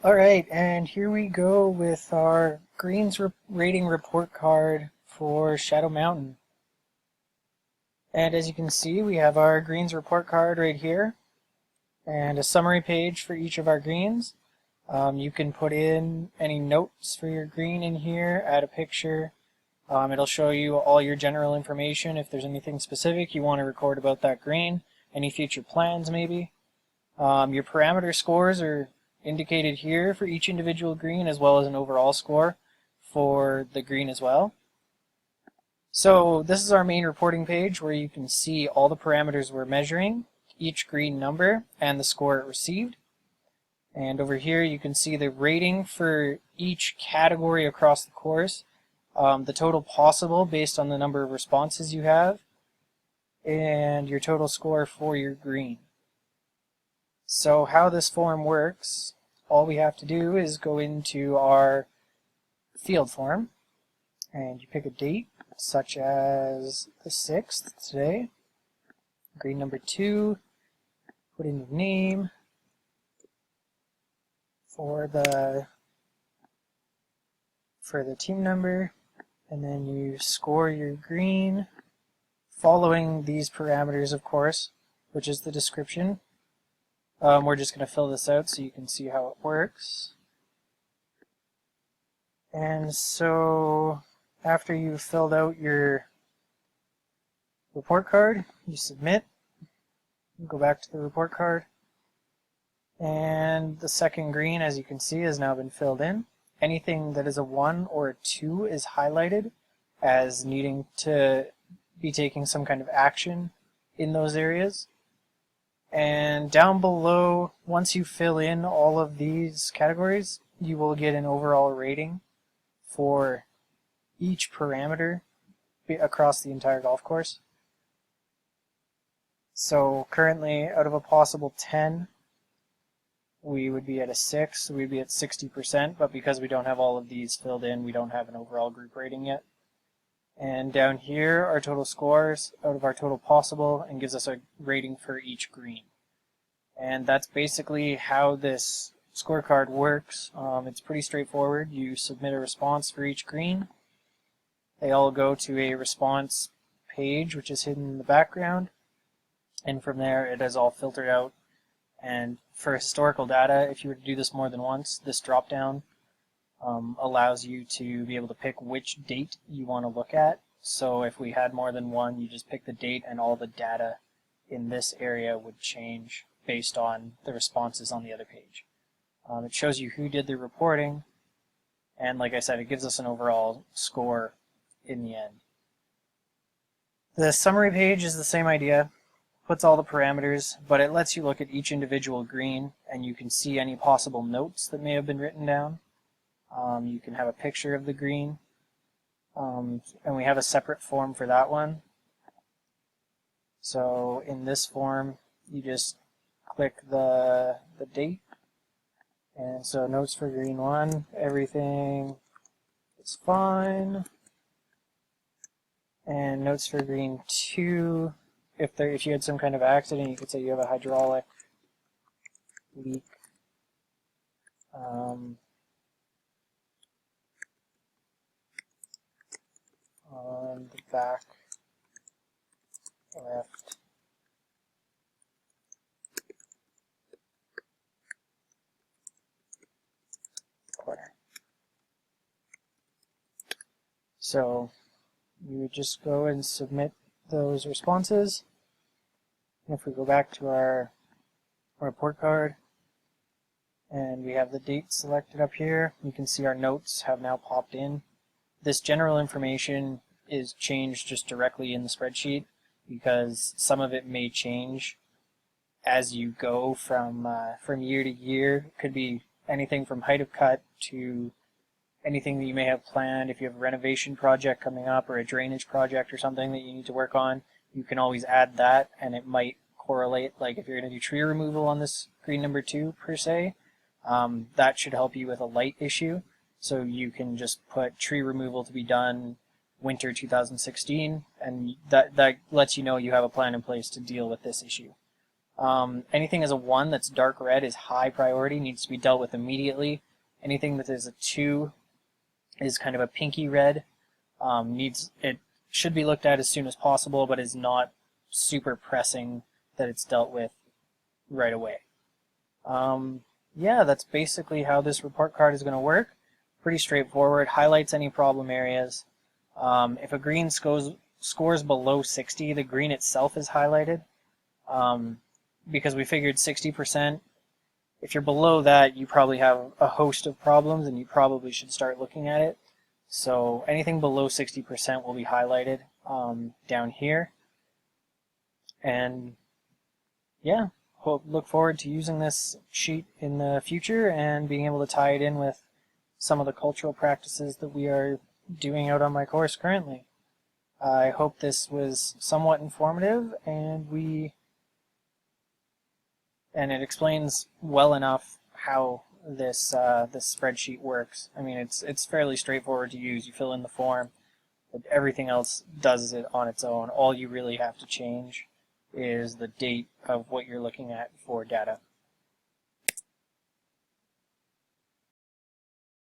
Alright, and here we go with our greens rating report card for Shadow Mountain. And as you can see, we have our greens report card right here, and a summary page for each of our greens. You can put in any notes for your green in here, add a picture. It'll show you all your general information if there's anything specific you want to record about that green, any future plans maybe. Your parameter scores are indicated here for each individual green, as well as an overall score for the green as well. So this is our main reporting page where you can see all the parameters we're measuring, each green number, and the score it received. And over here you can see the rating for each category across the course, the total possible based on the number of responses you have, and your total score for your green. So how this form works, all we have to do is go into our field form, and you pick a date, such as the 6th today, green number 2, put in your name for the team number, and then you score your green following these parameters, of course, which is the description. We're just going to fill this out so you can see how it works. And so after you've filled out your report card, you submit, you go back to the report card, and the second green, as you can see, has now been filled in. Anything that is a 1 or a 2 is highlighted as needing to be taking some kind of action in those areas. And down below, once you fill in all of these categories, you will get an overall rating for each parameter across the entire golf course. So currently, out of a possible 10, we would be at a 6, so we'd be at 60%, but because we don't have all of these filled in, we don't have an overall group rating yet. And down here, our total scores out of our total possible, and gives us a rating for each green. And that's basically how this scorecard works. It's pretty straightforward. You submit a response for each green. They all go to a response page, which is hidden in the background. And from there, it is all filtered out. And for historical data, if you were to do this more than once, this drop-down allows you to be able to pick which date you want to look at. So if we had more than one, you just pick the date and all the data in this area would change based on the responses on the other page. It shows you who did the reporting, and like I said, it gives us an overall score in the end. The summary page is the same idea, puts all the parameters, but it lets you look at each individual green and you can see any possible notes that may have been written down. You can have a picture of the green, and we have a separate form for that one. So in this form, you just click the date, and so notes for green 1, everything is fine. And notes for green 2, if you had some kind of accident, you could say you have a hydraulic leak. On the back left corner. So you would just go and submit those responses. And if we go back to our report card and we have the date selected up here, you can see our notes have now popped in. This general information is changed just directly in the spreadsheet because some of it may change as you go from year to year. It could be anything from height of cut to anything that you may have planned. If you have a renovation project coming up or a drainage project or something that you need to work on, you can always add that and it might correlate. Like if you're going to do tree removal on this green number 2 per se, that should help you with a light issue. So you can just put tree removal to be done winter 2016, and that lets you know you have a plan in place to deal with this issue. Anything as a 1 that's dark red is high priority, needs to be dealt with immediately. Anything that is a 2 is kind of a pinky red, it should be looked at as soon as possible, but is not super pressing that it's dealt with right away. Yeah, that's basically how this report card is going to work. Pretty straightforward. Highlights any problem areas. If a green scores below 60, the green itself is highlighted, because we figured 60%. If you're below that, you probably have a host of problems and you probably should start looking at it. So anything below 60% will be highlighted down here. And yeah, look forward to using this sheet in the future and being able to tie it in with some of the cultural practices that we are doing out on my course currently. I hope this was somewhat informative, and it explains well enough how this spreadsheet works. I mean, it's fairly straightforward to use. You fill in the form, but everything else does it on its own. All you really have to change is the date of what you're looking at for data.